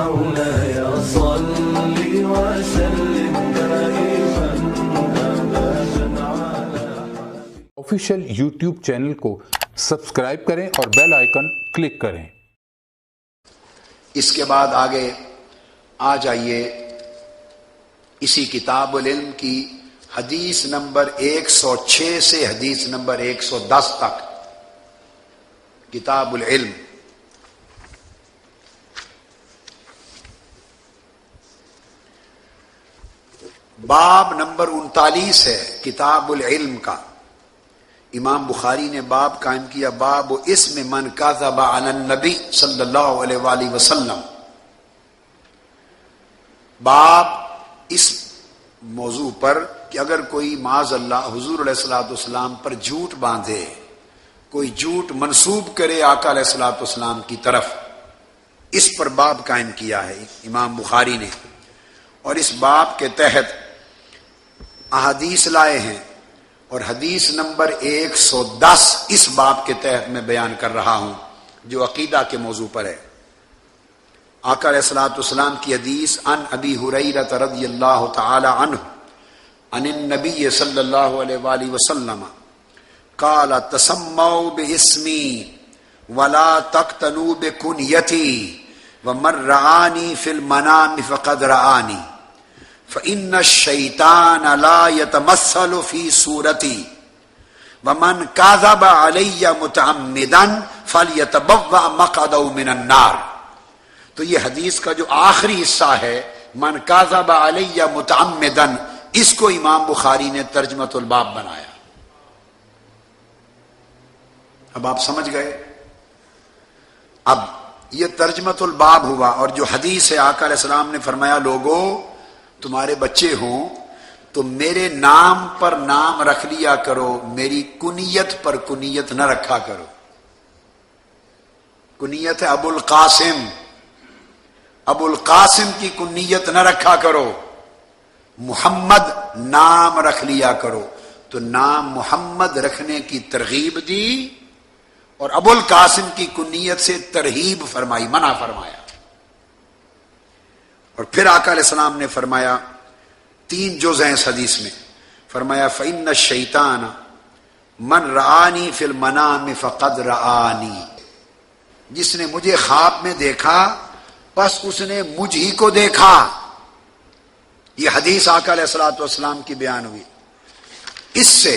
مولاي صل وسلم دائما ابدا على آفیشیل یوٹیوب چینل کو سبسکرائب کریں اور بیل آئیکن کلک کریں۔ اس کے بعد آگے آ جائیے اسی کتاب العلم کی حدیث نمبر 106 سے حدیث نمبر 110 تک۔ کتاب العلم باب نمبر 39 ہے کتاب العلم کا۔ امام بخاری نے باب قائم کیا، باب اسم من کذب علی النبی صلی اللہ علیہ وآلہ وسلم۔ باب اس موضوع پر کہ اگر کوئی معاذ اللہ حضور علیہ الصلوۃ والسلام پر جھوٹ باندھے، کوئی جھوٹ منسوب کرے آقا علیہ الصلوۃ والسلام کی طرف، اس پر باب قائم کیا ہے امام بخاری نے۔ اور اس باب کے تحت احادیث لائے ہیں، اور حدیث نمبر 110 اس باب کے تحت میں بیان کر رہا ہوں جو عقیدہ کے موضوع پر ہے۔ آقا علیہ الصلوۃ والسلام کی حدیث عن ابی ہریرہ رضی اللہ تعالی عنہ عن النبی صلی اللہ علیہ وآلہ وسلم قال تسموا باسمی ولا تقتنوا بکنیتی ومن رآنی فی المنام فقد رآنی فإن الشیطان لا يتمثل في صورتی ومن کذب علی متعمدا فلیتبوأ مقعدہ من النار۔ تو یہ حدیث کا جو آخری حصہ ہے من کذب علی متعمدا، اس کو امام بخاری نے ترجمۃ الباب بنایا۔ اب آپ سمجھ گئے؟ اب یہ ترجمۃ الباب ہوا، اور جو حدیث ہے آقا علیہ السلام نے فرمایا لوگوں تمہارے بچے ہوں تو میرے نام پر نام رکھ لیا کرو، میری کنیت پر کنیت نہ رکھا کرو۔ کنیت ہے ابو القاسم، ابو القاسم کی کنیت نہ رکھا کرو، محمد نام رکھ لیا کرو۔ تو نام محمد رکھنے کی ترغیب دی اور ابو القاسم کی کنیت سے ترہیب فرمائی، منع فرمایا۔ اور پھر آقا علیہ السلام نے فرمایا، 3 جز ہیں اس حدیث میں، فرمایا فإن الشیطان من رآنی فی المنام فقد رآنی، جس نے مجھے خواب میں دیکھا بس اس نے مجھ ہی کو دیکھا۔ یہ حدیث آقا علیہ الصلوۃ والسلام کی بیان ہوئی۔ اس سے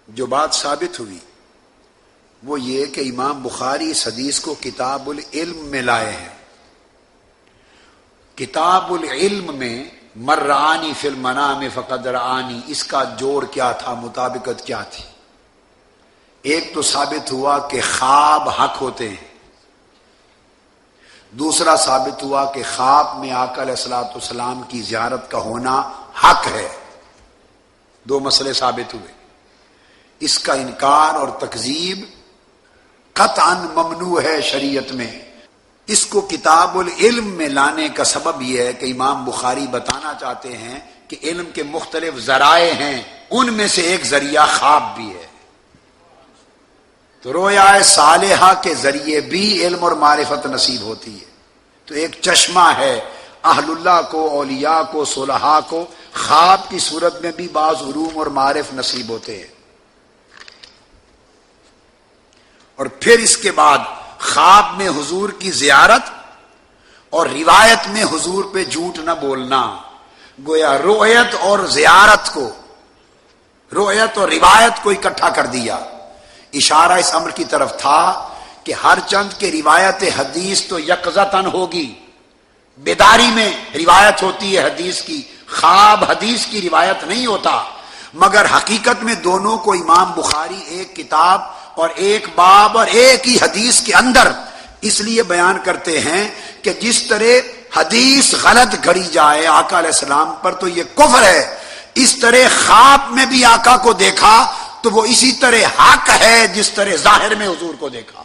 جو بات ثابت ہوئی وہ یہ کہ امام بخاری اس حدیث کو کتاب العلم میں لائے ہیں۔ کتاب العلم میں من رآنی فی المنام فقد رآنی، اس کا جوڑ کیا تھا، مطابقت کیا تھی؟ ایک تو ثابت ہوا کہ خواب حق ہوتے ہیں، دوسرا ثابت ہوا کہ خواب میں آقا علیہ الصلوۃ والسلام کی زیارت کا ہونا حق ہے۔ 2 مسئلے ثابت ہوئے۔ اس کا انکار اور تکذیب قطعاً ممنوع ہے شریعت میں۔ اس کو کتاب العلم میں لانے کا سبب یہ ہے کہ امام بخاری بتانا چاہتے ہیں کہ علم کے مختلف ذرائع ہیں، ان میں سے ایک ذریعہ خواب بھی ہے۔ تو رویا صالحہ کے ذریعے بھی علم اور معرفت نصیب ہوتی ہے۔ تو ایک چشمہ ہے، اہل اللہ کو، اولیاء کو، صلحاء کو خواب کی صورت میں بھی بعض علوم اور معارف نصیب ہوتے ہیں۔ اور پھر اس کے بعد خواب میں حضور کی زیارت اور روایت میں حضور پہ جھوٹ نہ بولنا، گویا رؤیت اور زیارت کو، رؤیت اور روایت کو اکٹھا کر دیا۔ اشارہ اس امر کی طرف تھا کہ ہر چند کے روایت حدیث تو یقظتاً ہوگی، بیداری میں روایت ہوتی ہے حدیث کی، خواب حدیث کی روایت نہیں ہوتا، مگر حقیقت میں دونوں کو امام بخاری ایک کتاب اور ایک باب اور ایک ہی حدیث کے اندر اس لیے بیان کرتے ہیں کہ جس طرح حدیث غلط گھڑی جائے آقا علیہ السلام پر تو یہ کفر ہے، اس طرح خواب میں بھی آقا کو دیکھا تو وہ اسی طرح حق ہے جس طرح ظاہر میں حضور کو دیکھا۔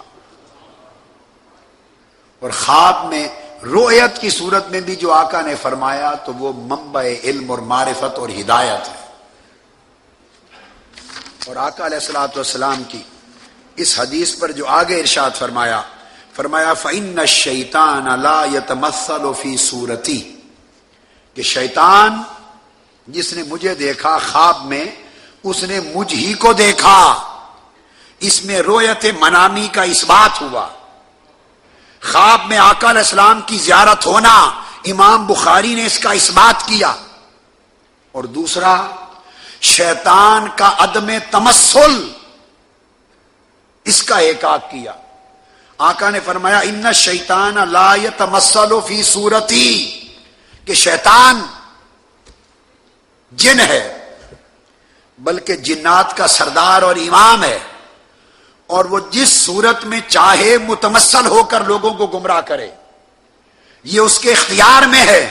اور خواب میں رؤیت کی صورت میں بھی جو آقا نے فرمایا تو وہ منبع علم اور معرفت اور ہدایت ہے۔ اور آقا علیہ الصلوۃ والسلام کی اس حدیث پر جو آگے ارشاد فرمایا فَإِنَّ الشَّيْطَانَ لَا يَتَمَثَّلُ فِي صُورَتِي، کہ شیطان جس نے مجھے دیکھا خواب میں اس نے مجھ ہی کو دیکھا. اس میں رؤیت منامی کا اثبات ہوا. خواب میں آقا علیہ السلام کی زیارت ہونا امام بخاری نے اس کا اثبات کیا. اور دوسرا شیطان کا عدم تمثل، اس کا احقاق کیا. آقا نے فرمایا ان الشیطان لا یتمثل فی صورتی، کہ شیطان جن ہے بلکہ جنات کا سردار اور امام ہے، اور وہ جس صورت میں چاہے متمثل ہو کر لوگوں کو گمراہ کرے، یہ اس کے اختیار میں ہے.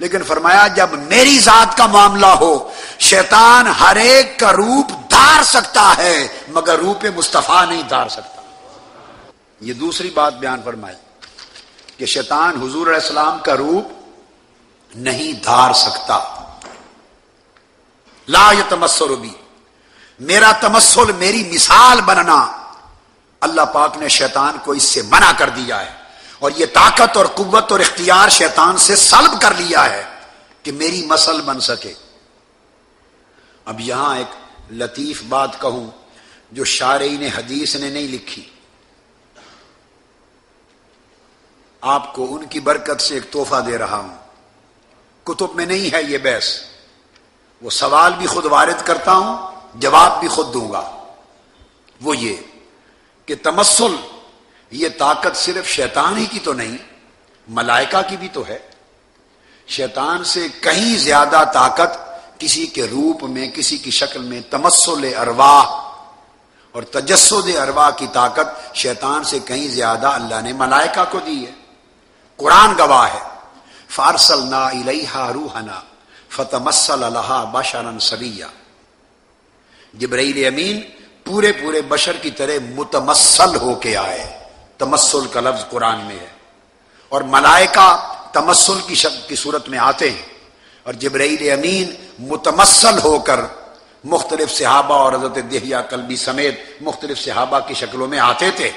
لیکن فرمایا جب میری ذات کا معاملہ ہو، شیطان ہر ایک کا روپ دھار سکتا ہے مگر روپ مصطفیٰ نہیں دھار سکتا. یہ دوسری بات بیان فرمائی کہ شیطان حضور علیہ السلام کا روپ نہیں دھار سکتا. لا یتمثل بی، میرا تمثل، میری مثال بننا، اللہ پاک نے شیطان کو اس سے منع کر دیا ہے، اور یہ طاقت اور قوت اور اختیار شیطان سے سلب کر لیا ہے کہ میری مثل بن سکے. اب یہاں ایک لطیف بات کہوں جو شارحین حدیث نے نہیں لکھی، آپ کو ان کی برکت سے ایک تحفہ دے رہا ہوں. کتب میں نہیں ہے یہ بحث، وہ سوال بھی خود وارد کرتا ہوں، جواب بھی خود دوں گا. وہ یہ کہ تمثل، یہ طاقت صرف شیطان ہی کی تو نہیں، ملائکہ کی بھی تو ہے. شیطان سے کہیں زیادہ طاقت کسی کے روپ میں، کسی کی شکل میں تمثل ارواح اور تجسد ارواح کی طاقت شیطان سے کہیں زیادہ اللہ نے ملائکہ کو دی ہے. قرآن گواہ ہے فارسلنا الیہا روحنا فتمثل لہا بشرا سویا. جبرائیل امین پورے بشر کی طرح متمثل ہو کے آئے. تمثل کا لفظ قرآن میں ہے، اور ملائکہ تمثل کی صورت میں آتے ہیں، اور جبرائیل امین متمثل ہو کر مختلف صحابہ اور حضرت دہیہ کلبی سمیت مختلف صحابہ کی شکلوں میں آتے تھے.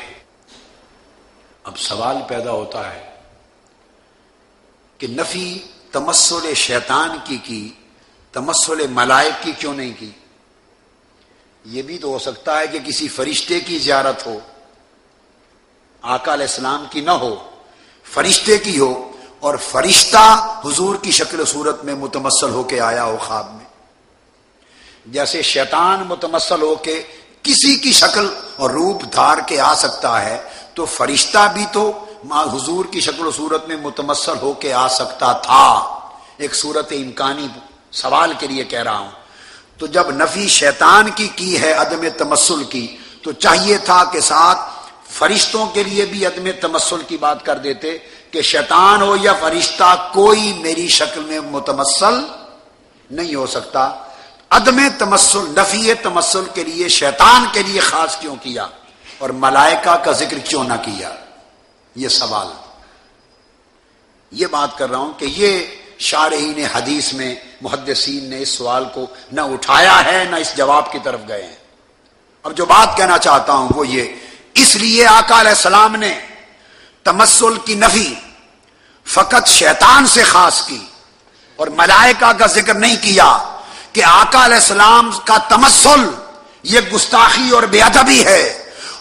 اب سوال پیدا ہوتا ہے کہ نفی تمثل شیطان کی تمثل ملائک کی کیوں نہیں کی؟ یہ بھی تو ہو سکتا ہے کہ کسی فرشتے کی زیارت ہو، آقا علیہ السلام کی نہ ہو، فرشتے کی ہو، اور فرشتہ حضور کی شکل و صورت میں متمثل ہو کے آیا ہو خواب میں. جیسے شیطان متمثل ہو کے کسی کی شکل اور روپ دھار کے آ سکتا ہے، تو فرشتہ بھی تو حضور کی شکل و صورت میں متمثل ہو کے آ سکتا تھا. ایک صورت امکانی سوال کے لیے کہہ رہا ہوں. تو جب نفی شیطان کی ہے عدم تمثل کی، تو چاہیے تھا کہ ساتھ فرشتوں کے لیے بھی عدم تمثل کی بات کر دیتے کہ شیطان ہو یا فرشتہ کوئی میری شکل میں متمثل نہیں ہو سکتا. عدم تمثل، نفی تمثل کے لیے شیطان کے لیے خاص کیوں کیا اور ملائکہ کا ذکر کیوں نہ کیا؟ یہ سوال، یہ بات کر رہا ہوں کہ یہ شارحین حدیث میں محدثین نے اس سوال کو نہ اٹھایا ہے نہ اس جواب کی طرف گئے ہیں. اب جو بات کہنا چاہتا ہوں وہ یہ، اس لیے آقا علیہ السلام نے تمثل کی نفی فقط شیطان سے خاص کی اور ملائکہ کا ذکر نہیں کیا کہ آقا علیہ السلام کا تمثل یہ گستاخی اور بے ادبی ہے،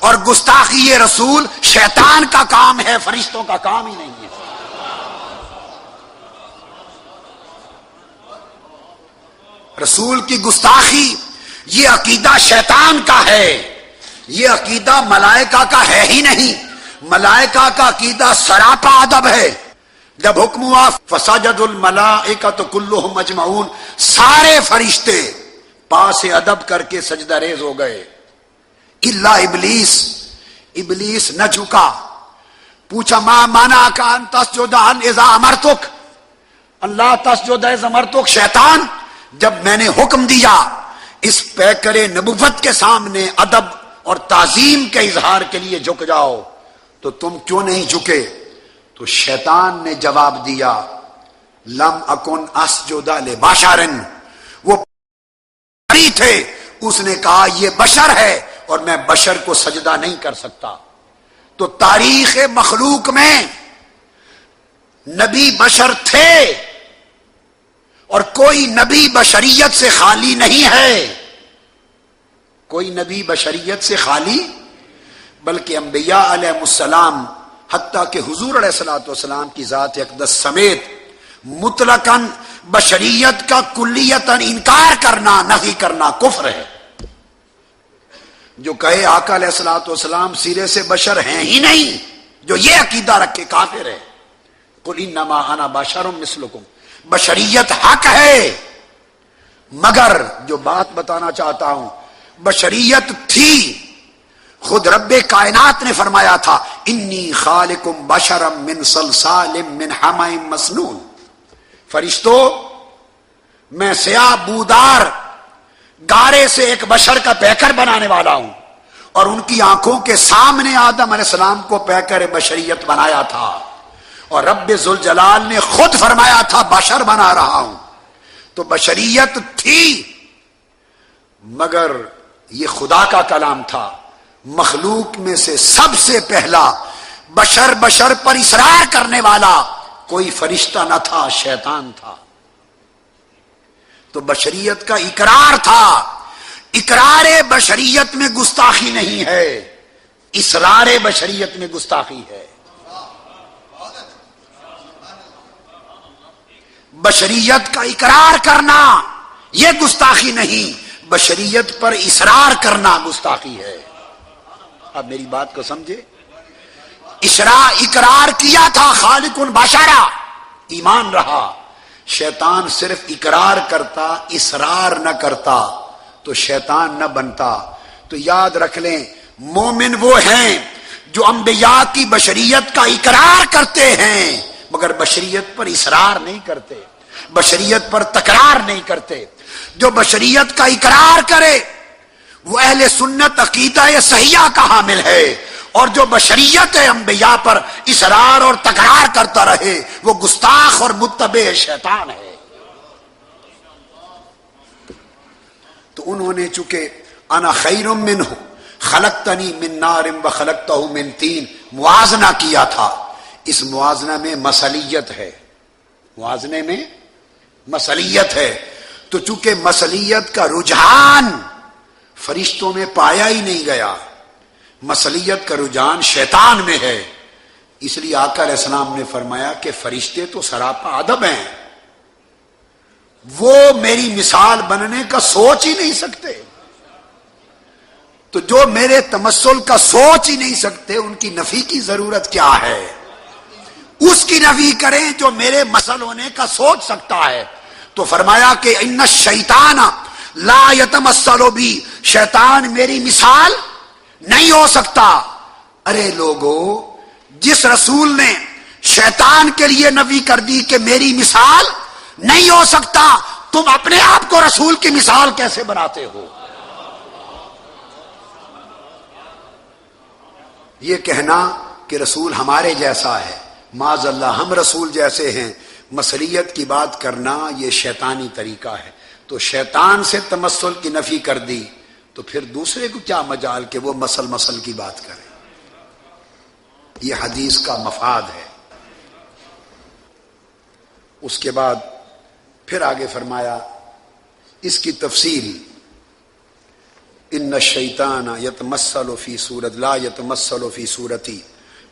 اور گستاخی رسول شیطان کا کام ہے، فرشتوں کا کام ہی نہیں ہے. رسول کی گستاخی یہ عقیدہ شیطان کا ہے، یہ عقیدہ ملائکہ کا ہے ہی نہیں. ملائکہ کا عقیدہ سراپا ادب ہے. جب حکم ہوا فسجد الملائکۃ کلھم اجمعون، سارے فرشتے پاس ادب کر کے سجدہ ریز ہو گئے، الا ابلیس، ابلیس نہ جھکا. پوچھا ما منعک ان تسجد اذا امرتک، اللہ تسجد اذا امرتک، شیطان جب میں نے حکم دیا اس پیکر نبوت کے سامنے ادب اور تعظیم کے اظہار کے لیے جھک جاؤ، تو تم کیوں نہیں جھکے؟ تو شیطان نے جواب دیا لم اکن اسجد لبشر، وہ تھے، اس نے کہا یہ بشر ہے اور میں بشر کو سجدہ نہیں کر سکتا. تو تاریخ مخلوق میں نبی بشر تھے اور کوئی نبی بشریت سے خالی نہیں ہے. کوئی نبی بشریت سے خالی، بلکہ انبیاء علیہ السلام حتیٰ کہ حضور علیہ الصلوۃ والسلام کی ذات اقدس سمیت مطلقاً بشریت کا کلیتاً انکار کرنا، نفی کرنا کفر ہے. جو کہے آقا علیہ الصلوۃ والسلام سرے سے بشر ہیں ہی نہیں، جو یہ عقیدہ رکھے کافر ہے. قل انما انا بشر مثلکم، بشریت حق ہے، مگر جو بات بتانا چاہتا ہوں بشریت تھی. خود رب کائنات نے فرمایا تھا انی خالق بشرا من صلصال من حمأ مسنون. فرشتوں، میں سیاہ بودار گارے سے ایک بشر کا پیکر بنانے والا ہوں، اور ان کی آنکھوں کے سامنے آدم علیہ السلام کو پیکر بشریت بنایا تھا، اور رب ذوالجلال نے خود فرمایا تھا بشر بنا رہا ہوں. تو بشریت تھی، مگر یہ خدا کا کلام تھا. مخلوق میں سے سب سے پہلا بشر پر اصرار کرنے والا کوئی فرشتہ نہ تھا، شیطان تھا. تو بشریت کا اقرار تھا. اقرار بشریت میں گستاخی نہیں ہے، اصرار بشریت میں گستاخی ہے. بشریت کا اقرار کرنا یہ گستاخی نہیں، بشریت پر اصرار کرنا گستاخی ہے. اب میری بات کو سمجھے. اقرار کیا تھا خالق بشرا، ایمان رہا. شیطان صرف اقرار کرتا، اصرار نہ کرتا تو شیطان نہ بنتا. تو یاد رکھ لیں، مومن وہ ہیں جو انبیاء کی بشریت کا اقرار کرتے ہیں مگر بشریت پر اصرار نہیں کرتے، بشریت پر تکرار نہیں کرتے. جو بشریت کا اقرار کرے وہ اہل سنت عقیدہ صحیحہ کا حامل ہے، اور جو بشریت انبیاء پر اصرار اور تکرار کرتا رہے وہ گستاخ اور متبع شیطان ہے. تو انہوں نے چونکہ انا خیر منہ خلقتنی من نار وخلقتہ من طین موازنہ کیا تھا. اس موازنہ میں مثلیت ہے، موازنے میں مثلیت ہے. تو چونکہ مثلیت کا رجحان فرشتوں میں پایا ہی نہیں گیا، مثلیت کا رجحان شیطان میں ہے، اس لیے آقا علیہ السلام نے فرمایا کہ فرشتے تو سراپا ادب ہیں، وہ میری مثال بننے کا سوچ ہی نہیں سکتے. تو جو میرے تمثل کا سوچ ہی نہیں سکتے ان کی نفی کی ضرورت کیا ہے؟ اس کی نفی کریں جو میرے مثل ہونے کا سوچ سکتا ہے. تو فرمایا کہ ان الشیطان لا یتمثل بی، شیطان میری مثال نہیں ہو سکتا. ارے لوگو، جس رسول نے شیطان کے لیے نفی کر دی کہ میری مثال نہیں ہو سکتا، تم اپنے آپ کو رسول کی مثال کیسے بناتے ہو؟ یہ کہنا کہ رسول ہمارے جیسا ہے، معاذ اللہ ہم رسول جیسے ہیں، مثلیت کی بات کرنا یہ شیطانی طریقہ ہے. تو شیطان سے تمثل کی نفی کر دی تو پھر دوسرے کو کیا مجال کہ وہ مسل کی بات کرے. یہ حدیث کا مفاد ہے. اس کے بعد پھر آگے فرمایا اس کی تفصیل، ان الشیطان یتمثل فی صورت لا یتمثل فی صورتی.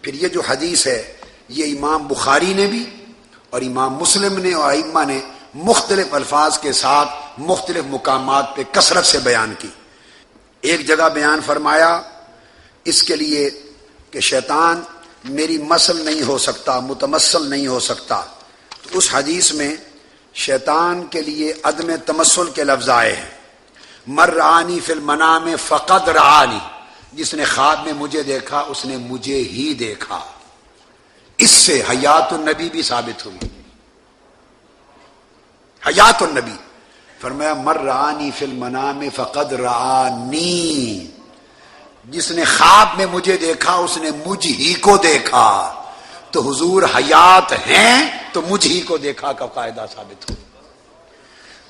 پھر یہ جو حدیث ہے یہ امام بخاری نے بھی اور امام مسلم نے اور ائمہ نے مختلف الفاظ کے ساتھ مختلف مقامات پہ کثرت سے بیان کی. ایک جگہ بیان فرمایا اس کے لیے کہ شیطان میری مثل نہیں ہو سکتا، متمثل نہیں ہو سکتا. تو اس حدیث میں شیطان کے لیے عدم تمثل کے لفظ آئے ہیں. مر رآنی فی المنام فقد رآنی، جس نے خواب میں مجھے دیکھا اس نے مجھے ہی دیکھا. اس سے حیات النبی بھی ثابت ہوئی. حیات النبی فرمایا مر رآنی فی المنام فقد رآنی، جس نے خواب میں مجھے دیکھا اس نے مجھ ہی کو دیکھا. تو حضور حیات ہیں تو مجھ ہی کو دیکھا کا قاعدہ ثابت ہو.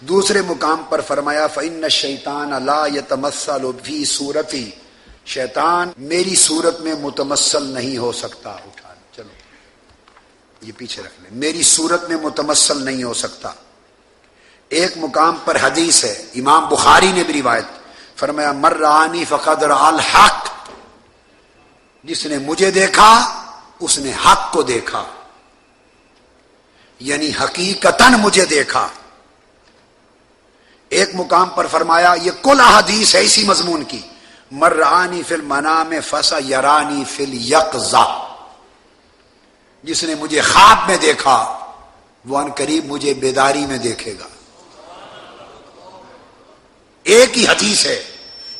دوسرے مقام پر فرمایا فإن الشیطان لا يتمثل فی صورتی شیطان میری صورت میں متمثل نہیں ہو سکتا. اٹھا چلو یہ پیچھے رکھ لیں. میری صورت میں متمثل نہیں ہو سکتا. ایک مقام پر حدیث ہے, امام بخاری نے بھی روایت فرمایا, مر رآنی فقد رأى الحق, جس نے مجھے دیکھا اس نے حق کو دیکھا, یعنی حقیقتاً مجھے دیکھا. ایک مقام پر فرمایا, یہ کل احادیث ہے اسی مضمون کی, مر رآنی فی المنام فسیرانی فی الیقظہ, جس نے مجھے خواب میں دیکھا وہ ان قریب مجھے بیداری میں دیکھے گا. ایک ہی حدیث ہے,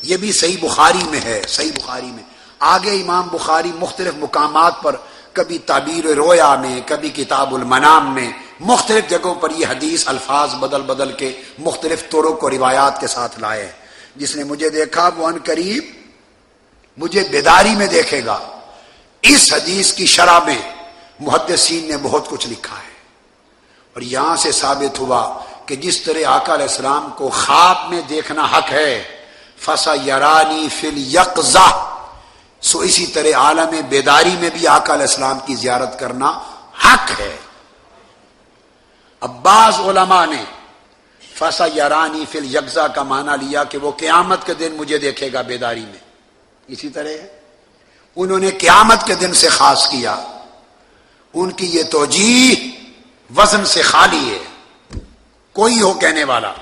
یہ بھی صحیح بخاری میں ہے. صحیح بخاری میں آگے امام بخاری مختلف مقامات پر, کبھی تعبیر رویا میں, کبھی کتاب المنام میں, مختلف جگہوں پر یہ حدیث الفاظ بدل بدل کے مختلف طرق و روایات کے ساتھ لائے. جس نے مجھے دیکھا وہ ان قریب مجھے بیداری میں دیکھے گا. اس حدیث کی شرح میں محدثین نے بہت کچھ لکھا ہے, اور یہاں سے ثابت ہوا کہ جس طرح آقا علیہ السلام کو خواب میں دیکھنا حق ہے, فَسَيَرَانِي فِي الْيَقْظَةِ, سو اسی طرح عالم بیداری میں بھی آقا علیہ السلام کی زیارت کرنا حق ہے. اب بعض علماء نے فَسَيَرَانِي فِي الْيَقْظَةِ کا معنی لیا کہ وہ قیامت کے دن مجھے دیکھے گا بیداری میں. اسی طرح انہوں نے قیامت کے دن سے خاص کیا. ان کی یہ توجیہ وزن سے خالی ہے. کوئی ہو کہنے والا,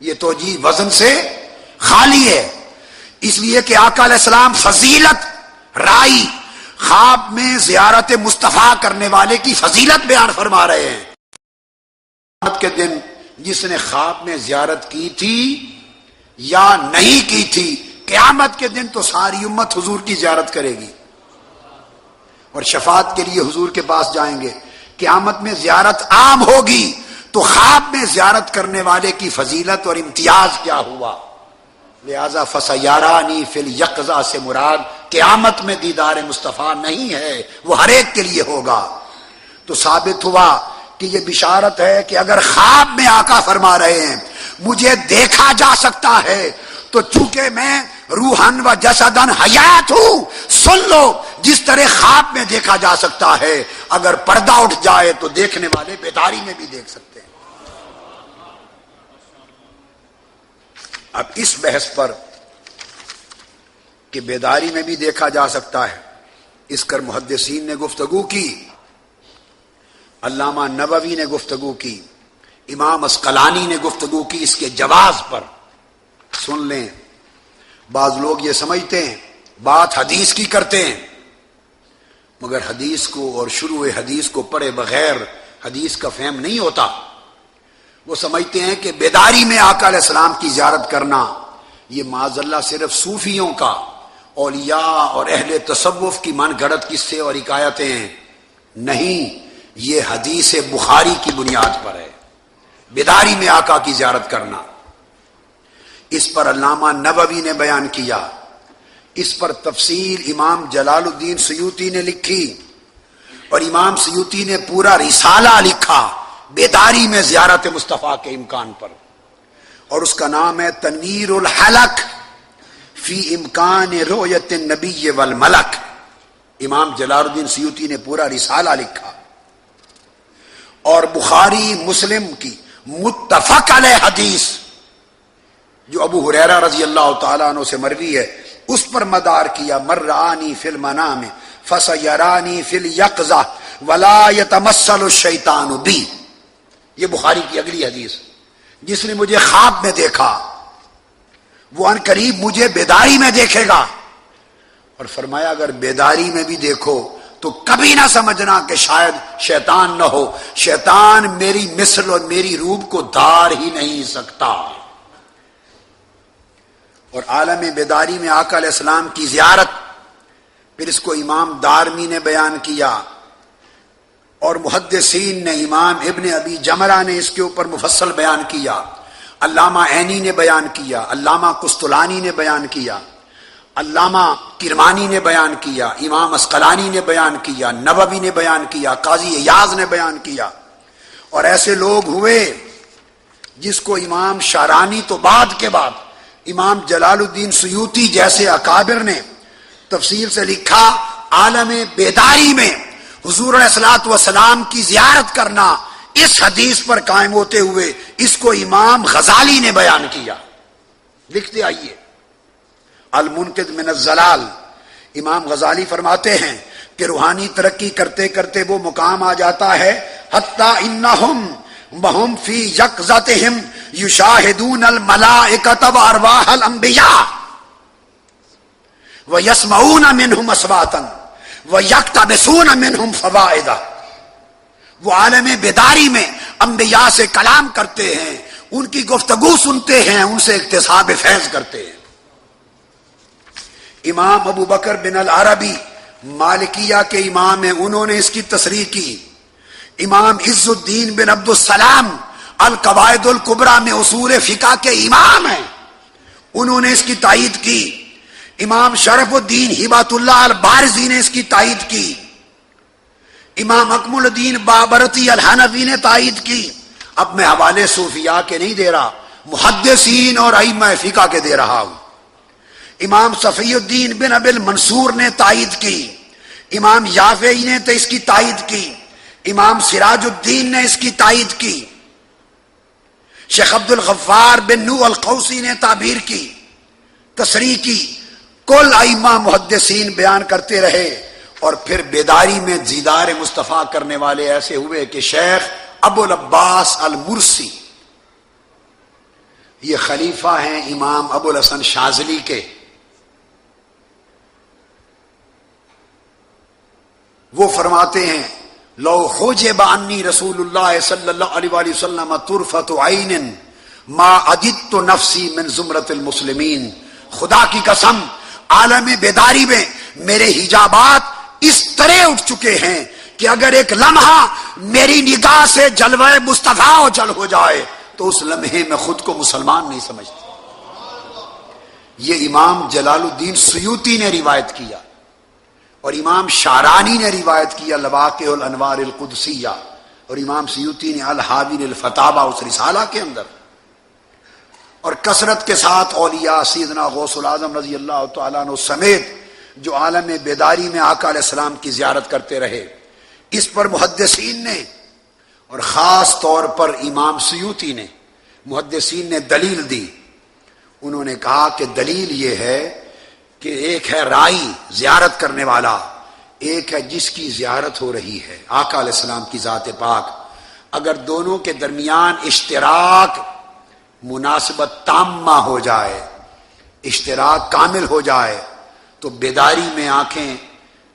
یہ توجیہ وزن سے خالی ہے, اس لیے کہ آقا علیہ السلام فضیلت رائی خواب میں زیارت مصطفیٰ کرنے والے کی فضیلت بیان فرما رہے ہیں. قیامت کے دن جس نے خواب میں زیارت کی تھی یا نہیں کی تھی, قیامت کے دن تو ساری امت حضور کی زیارت کرے گی اور شفاعت کے لیے حضور کے پاس جائیں گے. قیامت میں زیارت عام ہوگی, تو خواب میں زیارت کرنے والے کی فضیلت اور امتیاز کیا ہوا. لہذا فَسَيَرَانِي فِي الْيَقْظَةِ سے مراد قیامت میں دیدار مصطفیٰ نہیں ہے, وہ ہر ایک کے لیے ہوگا. تو ثابت ہوا کہ یہ بشارت ہے کہ اگر خواب میں آقا فرما رہے ہیں مجھے دیکھا جا سکتا ہے, تو چونکہ میں روحن و جسدن حیات ہوں, سن لو جس طرح خواب میں دیکھا جا سکتا ہے, اگر پردہ اٹھ جائے تو دیکھنے والے بیداری میں بھی دیکھ سکتے ہیں. اب اس بحث پر کہ بیداری میں بھی دیکھا جا سکتا ہے, اس پر محدثین نے گفتگو کی, علامہ نووی نے گفتگو کی, امام عسقلانی نے گفتگو کی اس کے جواز پر. سن لیں, بعض لوگ یہ سمجھتے ہیں بات حدیث کی کرتے ہیں, مگر حدیث کو اور شروع حدیث کو پڑھے بغیر حدیث کا فہم نہیں ہوتا. وہ سمجھتے ہیں کہ بیداری میں آقا علیہ السلام کی زیارت کرنا یہ معاذ اللہ صرف صوفیوں کا, اولیاء اور اہل تصوف کی من گھڑت قصے اور حکایتیں ہیں. نہیں, یہ حدیث بخاری کی بنیاد پر ہے بیداری میں آقا کی زیارت کرنا. اس پر علامہ نووی نے بیان کیا, اس پر تفسیر امام جلال الدین سیوطی نے لکھی, اور امام سیوطی نے پورا رسالہ لکھا بیداری میں زیارت مصطفیٰ کے امکان پر, اور اس کا نام ہے تنویر الحلق فی امکان رؤیت النبی والملک. امام جلال الدین سیوطی نے پورا رسالہ لکھا, اور بخاری مسلم کی متفق علیہ حدیث جو ابو ہریرہ رضی اللہ تعالیٰ عنہ سے مروی ہے اس پر مدار کیا, مر رآنی فی المنام فسیرانی فی الیقظہ ولا یتمثل الشیطان بی. یہ بخاری کی اگلی حدیث, جس نے مجھے خواب میں دیکھا وہ ان قریب مجھے بیداری میں دیکھے گا. اور فرمایا اگر بیداری میں بھی دیکھو تو کبھی نہ سمجھنا کہ شاید شیطان نہ ہو, شیطان میری مثل اور میری روپ کو دار ہی نہیں سکتا. اور عالم بیداری میں آقا علیہ السلام کی زیارت, پھر اس کو امام دارمی نے بیان کیا, اور محدثین نے, امام ابن ابی جمرہ نے اس کے اوپر مفصل بیان کیا, علامہ عینی نے بیان کیا, علامہ قسطلانی نے بیان کیا, علامہ کرمانی نے بیان کیا, امام عسقلانی نے بیان کیا, نووی نے بیان کیا, قاضی ایاز نے بیان کیا. اور ایسے لوگ ہوئے جس کو امام شارانی تو بعد کے بعد امام جلال الدین سیوطی جیسے اکابر نے تفصیل سے لکھا، عالم بیداری میں حضور علیہ الصلوۃ والسلام کی زیارت کرنا اس حدیث پر قائم ہوتے ہوئے اس کو امام غزالی نے بیان کیا۔ لکھتے آئیے، المنقذ من الضلال، امام غزالی فرماتے ہیں کہ روحانی ترقی کرتے کرتے وہ مقام آ جاتا ہے حتی انہم وہم فی یقظتہم یشاہدون الملائکۃ وارواح الانبیاء ویسمعون منہم اصواتا ویقتبسون منہم فوائد۔ وہ عالم بیداری میں انبیاء سے کلام کرتے ہیں، ان کی گفتگو سنتے ہیں، ان سے اکتساب فیض کرتے ہیں۔ امام ابو بکر بن العربی مالکیہ کے امام ہیں، انہوں نے اس کی تصریح کی۔ امام عز الدین بن عبد السلام القواعد الکبریٰ میں اصول فقہ کے امام ہیں، انہوں نے اس کی تائید کی۔ امام شرف الدین ہبۃ اللہ البارزی نے اس کی تائید کی۔ امام اکمل الدین بابرتی الحنفی نے تائید کی۔ اب میں حوالے صوفیاء کے نہیں دے رہا، محدثین اور ائمہ فقہ کے دے رہا ہوں۔ امام صفی الدین بن ابی المنصور نے تائید کی، امام یافعی نے تو اس کی تائید کی، امام سراج الدین نے اس کی تائید کی، شیخ عبد الغفار بن نو القوسی نے تعبیر کی، تصریح کی، کل ائمہ محدثین بیان کرتے رہے۔ اور پھر بیداری میں دیدار مصطفیٰ کرنے والے ایسے ہوئے کہ شیخ ابو العباس المرسی، یہ خلیفہ ہیں امام ابو الحسن شاذلی کے، وہ فرماتے ہیں لو حجب عنی رسول اللہ صلی اللہ علیہ وآلہ وسلم طرفۃ عین ما عددت نفسی من زمرۃ المسلمین۔ خدا کی قسم عالم بیداری میں میرے حجابات اس طرح اٹھ چکے ہیں کہ اگر ایک لمحہ میری نگاہ سے جلوہ مصطفیٰ اوجھل ہو جائے تو اس لمحے میں خود کو مسلمان نہیں سمجھتا۔ یہ امام جلال الدین سیوطی نے روایت کیا، اور امام شارانی نے روایت کیا لواقع الانوار القدسیہ، اور امام سیوطی نے الحاوی الفتاوی اس رسالہ کے اندر۔ اور کثرت کے ساتھ اولیاء سیدنا غوث العظم رضی اللہ تعالیٰ عنہ سمیت جو عالم بیداری میں آقا علیہ السلام کی زیارت کرتے رہے، اس پر محدثین نے اور خاص طور پر امام سیوطی نے، محدثین نے دلیل دی۔ انہوں نے کہا کہ دلیل یہ ہے کہ ایک ہے رائی زیارت کرنے والا، ایک ہے جس کی زیارت ہو رہی ہے آقا علیہ السلام کی ذات پاک۔ اگر دونوں کے درمیان اشتراک، مناسبت تامہ ہو جائے، اشتراک کامل ہو جائے تو بیداری میں آنکھیں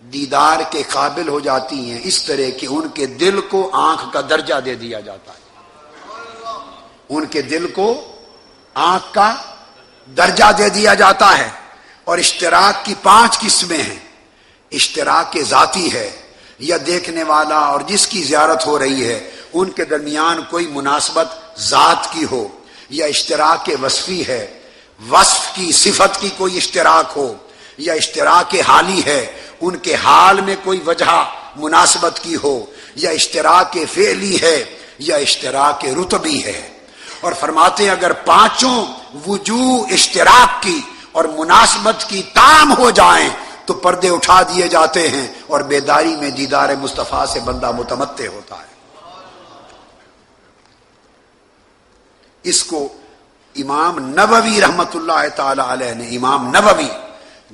دیدار کے قابل ہو جاتی ہیں، اس طرح کہ ان کے دل کو آنکھ کا درجہ دے دیا جاتا ہے، ان کے دل کو آنکھ کا درجہ دے دیا جاتا ہے۔ اور اشتراک کی 5 قسمیں ہیں۔ اشتراک ذاتی ہے، یا دیکھنے والا اور جس کی زیارت ہو رہی ہے ان کے درمیان کوئی مناسبت ذات کی ہو، یا اشتراک وصفی ہے، وصف کی صفت کی کوئی اشتراک ہو، یا اشتراک حالی ہے، ان کے حال میں کوئی وجہ مناسبت کی ہو، یا اشتراک فعلی ہے، یا اشتراک رتبی ہے۔ اور فرماتے ہیں اگر 5 وجوہ اشتراک کی اور مناسبت کی تام ہو جائیں تو پردے اٹھا دیے جاتے ہیں، اور بیداری میں دیدار مصطفیٰ سے بندہ متمتع ہوتا ہے۔ اس کو امام نووی رحمت اللہ تعالی علیہ نے، امام نووی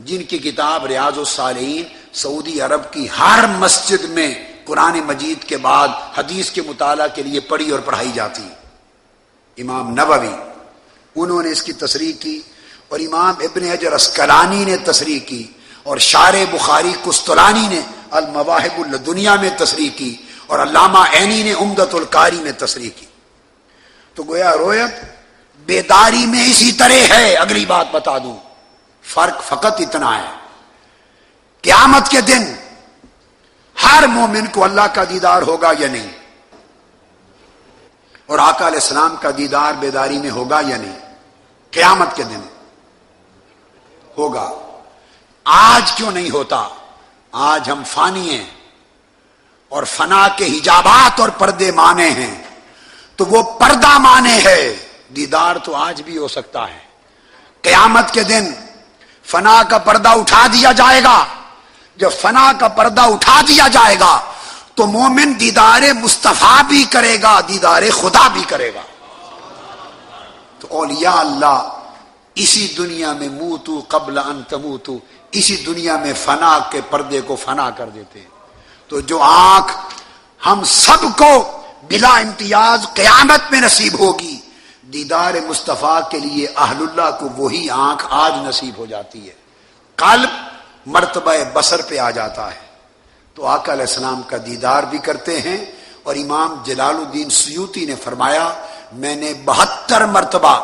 جن کی کتاب ریاض الصالحین سعودی عرب کی ہر مسجد میں قرآن مجید کے بعد حدیث کے مطالعہ کے لیے پڑھی اور پڑھائی جاتی، امام نووی، انہوں نے اس کی تصریح کی، اور امام ابن حجر اسقلانی نے تصریح کی، اور شارح بخاری قسطلانی نے المواہب الدنیا میں تصریح کی، اور علامہ عینی نے عمدۃ القاری میں تصریح کی۔ تو گویا رویت بیداری میں اسی طرح ہے۔ اگلی بات بتا دوں، فرق فقط اتنا ہے، قیامت کے دن ہر مومن کو اللہ کا دیدار ہوگا یا نہیں، اور آقا علیہ السلام کا دیدار بیداری میں ہوگا یا نہیں، قیامت کے دن ہوگا۔ آج کیوں نہیں ہوتا؟ آج ہم فانی ہیں اور فنا کے حجابات اور پردے مانے ہیں، تو وہ پردہ مانے ہے، دیدار تو آج بھی ہو سکتا ہے، قیامت کے دن فنا کا پردہ اٹھا دیا جائے گا. جب فنا کا پردہ اٹھا دیا جائے گا تو مومن دیدار مصطفیٰ بھی کرے گا، دیدار خدا بھی کرے گا. تو اولیاء اللہ اسی دنیا میں موتو قبل ان تموتو، اسی دنیا میں فنا کے پردے کو فنا کر دیتے ہیں. تو جو آنکھ ہم سب کو بلا امتیاز قیامت میں نصیب ہوگی، دیدار مصطفیٰ کے لیے اہل اللہ کو وہی آنکھ آج نصیب ہو جاتی ہے. قلب مرتبہ بصر پہ آ جاتا ہے تو آقا علیہ السلام کا دیدار بھی کرتے ہیں. اور امام جلال الدین سیوطی نے فرمایا میں نے 72 مرتبہ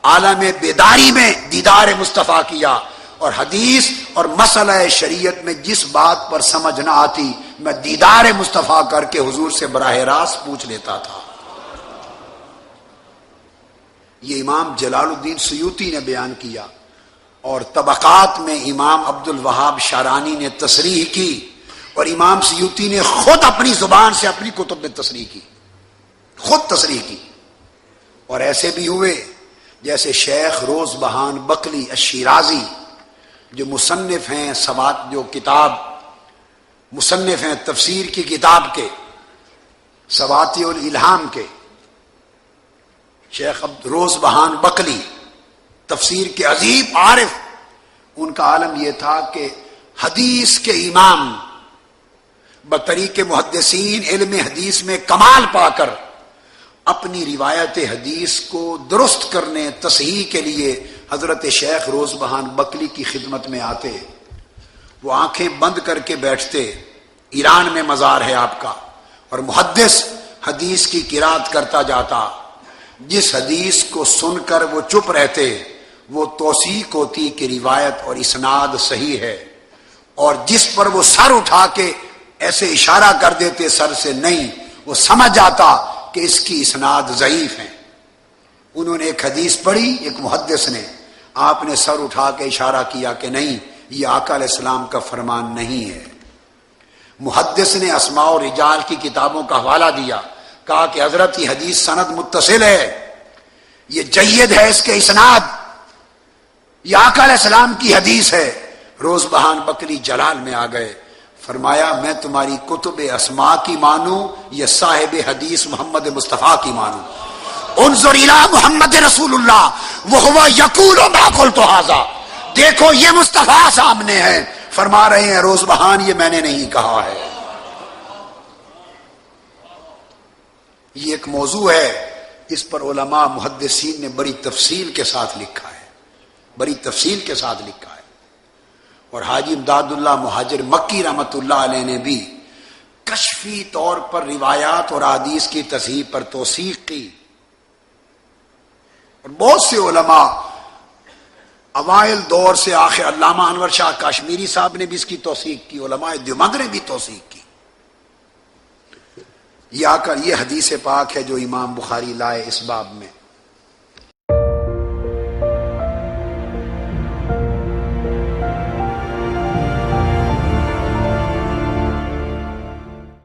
عالم بیداری میں دیدار مصطفیٰ کیا، اور حدیث اور مسئلہ شریعت میں جس بات پر سمجھ نہ آتی میں دیدار مصطفیٰ کر کے حضور سے براہ راست پوچھ لیتا تھا. یہ امام جلال الدین سیوطی نے بیان کیا. اور طبقات میں امام عبد الوہاب شارانی نے تصریح کی، اور امام سیوطی نے خود اپنی زبان سے اپنی کتب میں تصریح کی، خود تصریح کی. اور ایسے بھی ہوئے جیسے شیخ روز بہان بقلی الشیرازی جو مصنف ہیں جو کتاب مصنف ہیں تفسیر کی کتاب کے، سواتی الالہام کے، شیخ روز بہان بقلی تفسیر کے عظیم عارف. ان کا عالم یہ تھا کہ حدیث کے امام بطریق محدثین علم حدیث میں کمال پا کر اپنی روایت حدیث کو درست کرنے تصحیح کے لیے حضرت شیخ روز بہان بقلی کی خدمت میں آتے. وہ آنکھیں بند کر کے بیٹھتے، ایران میں مزار ہے آپ کا، اور محدث حدیث کی قرات کرتا جاتا. جس حدیث کو سن کر وہ چپ رہتے وہ توثیق ہوتی کہ روایت اور اسناد صحیح ہے، اور جس پر وہ سر اٹھا کے ایسے اشارہ کر دیتے سر سے نہیں، وہ سمجھ جاتا کہ اس کی اسناد ضعیف ہیں. انہوں نے ایک حدیث پڑھی، ایک محدث نے، آپ نے سر اٹھا کے اشارہ کیا کہ نہیں، یہ آقا علیہ السلام کا فرمان نہیں ہے. محدث نے اسماء و رجال کی کتابوں کا حوالہ دیا، کہا کہ حضرت یہ حدیث سند متصل ہے، یہ جید ہے اس کے اسناد، یہ آقا علیہ السلام کی حدیث ہے. روز بہان بقلی جلال میں آ گئے، فرمایا میں تمہاری کتب اسماء کی مانوں یا صاحب حدیث محمد مصطفیٰ کی مانوں؟ انظر الی محمد رسول اللہ وہو یقول ما قلت ھذا، دیکھو یہ مصطفیٰ سامنے ہے، فرما رہے ہیں روز بہان یہ میں نے نہیں کہا ہے. یہ ایک موضوع ہے، اس پر علماء محدثین نے بڑی تفصیل کے ساتھ لکھا ہے، بڑی تفصیل کے ساتھ لکھا ہے. اور حاجی امداد اللہ مہاجر مکی رحمت اللہ علیہ نے بھی کشفی طور پر روایات اور حدیث کی تصحیح پر توثیق کی. اور بہت سے علماء اوائل دور سے آخر علامہ انور شاہ کاشمیری صاحب نے بھی اس کی توثیق کی، علماء دیوبند نے بھی توثیق کی. یہ آ کر یہ حدیث پاک ہے جو امام بخاری لائے اس باب میں.